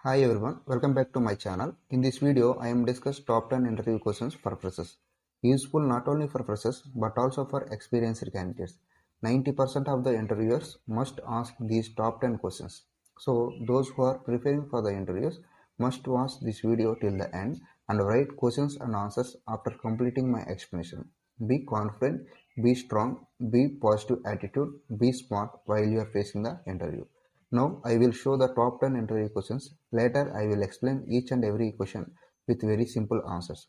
Hi everyone, welcome back to my channel. In this video, I am discuss top 10 interview questions for freshers. Useful not only for freshers but also for experienced candidates. 90% of the interviewers must ask these top 10 questions. So those who are preparing for the interviews must watch this video till the end and write questions and answers after completing my explanation. Be confident, be strong, be positive attitude, be smart while you are facing the interview. Now I will show the top 10 interview questions. Later I will explain each and every question with very simple answers.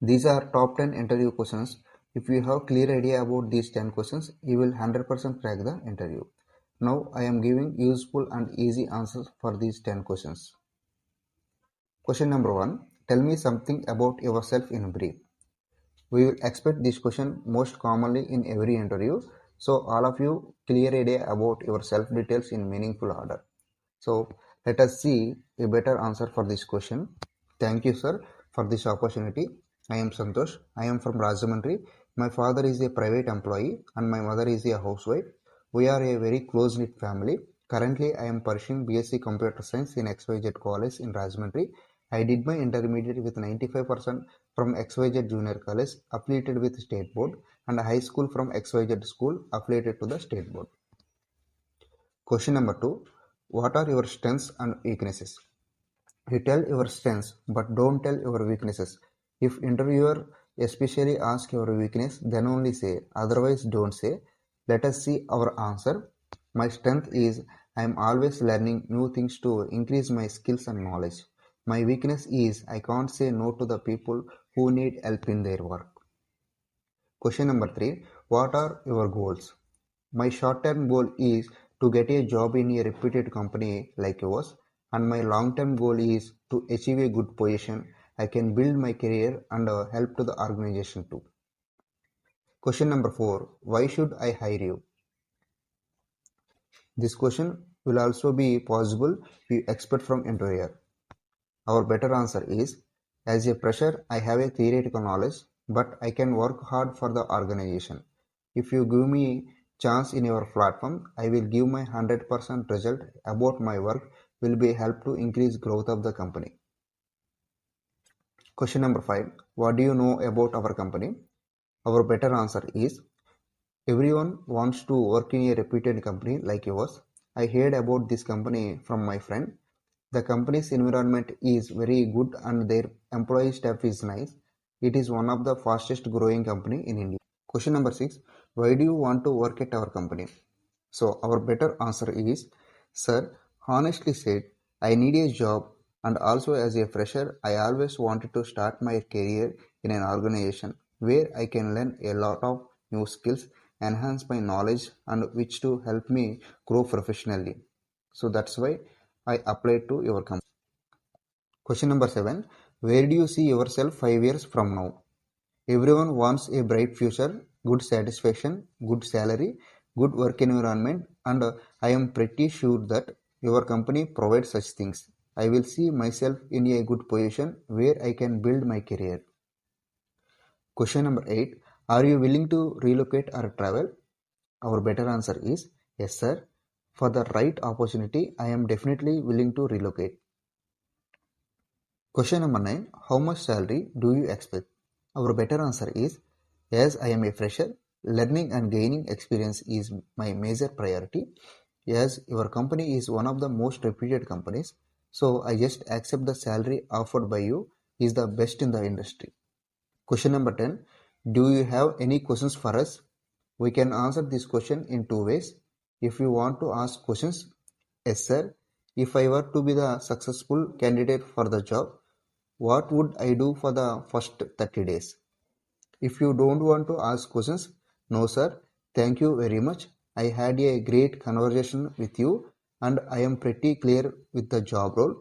These are top 10 interview questions. If you have clear idea about these 10 questions, you will 100% crack the interview. Now I am giving useful and easy answers for these 10 questions. Question number 1. Tell me something about yourself in brief. We will expect this question most commonly in every interview. So all of you clear idea about your self details in meaningful order. So let us see a better answer for this question. Thank you, sir, for this opportunity. I am Santosh. I am from Rajamandri. My father is a private employee and my mother is a housewife. We are a very close-knit family. Currently, I am pursuing BSc Computer Science in XYZ College in Rajamandri. I did my intermediate with 95% from XYZ Junior College affiliated with State Board and high school from XYZ School affiliated to the State Board. Question number 2. What are your strengths and weaknesses? You tell your strengths but don't tell your weaknesses. If interviewer especially asks your weakness, then only say, otherwise don't say. Let us see our answer. My strength is I am always learning new things to increase my skills and knowledge. My weakness is I can't say no to the people who need help in their work. Question number 3. What are your goals? My short-term goal is to get a job in a reputed company like yours, and my long-term goal is to achieve a good position. I can build my career and help to the organization too. Question number 4. Why should I hire you? This question will also be possible we expect from interviewer. Our better answer is, as a fresher, I have a theoretical knowledge, but I can work hard for the organization. If you give me chance in your platform, I will give my 100% result about my work will be help to increase growth of the company. Question number 5. What do you know about our company? Our better answer is, everyone wants to work in a reputed company like yours. I heard about this company from my friend. The company's environment is very good and their employee staff is nice. It is one of the fastest growing company in India. Question number 6. Why do you want to work at our company? So our better answer is, sir, honestly said, I need a job and also as a fresher, I always wanted to start my career in an organization where I can learn a lot of new skills, enhance my knowledge and which to help me grow professionally. So that's why I applied to your company. Question number 7. Where do you see yourself 5 years from now? Everyone wants a bright future, good satisfaction, good salary, good work environment, and I am pretty sure that your company provides such things. I will see myself in a good position where I can build my career. Question number 8. Are you willing to relocate or travel? Our better answer is yes, sir. For the right opportunity, I am definitely willing to relocate. Question number 9. How much salary do you expect? Our better answer is, as I am a fresher, learning and gaining experience is my major priority. As your company is one of the most reputed companies, so I just accept the salary offered by you is the best in the industry. Question number 10. Do you have any questions for us? We can answer this question in two ways. If you want to ask questions, yes sir, if I were to be the successful candidate for the job, what would I do for the first 30 days? If you don't want to ask questions, no sir, thank you very much. I had a great conversation with you and I am pretty clear with the job role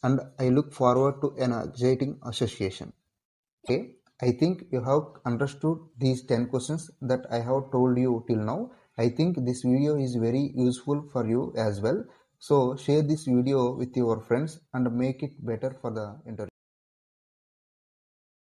and I look forward to an exciting association. Okay, I think you have understood these 10 questions that I have told you till now. I think this video is very useful for you as well. So share this video with your friends and make it better for the interview.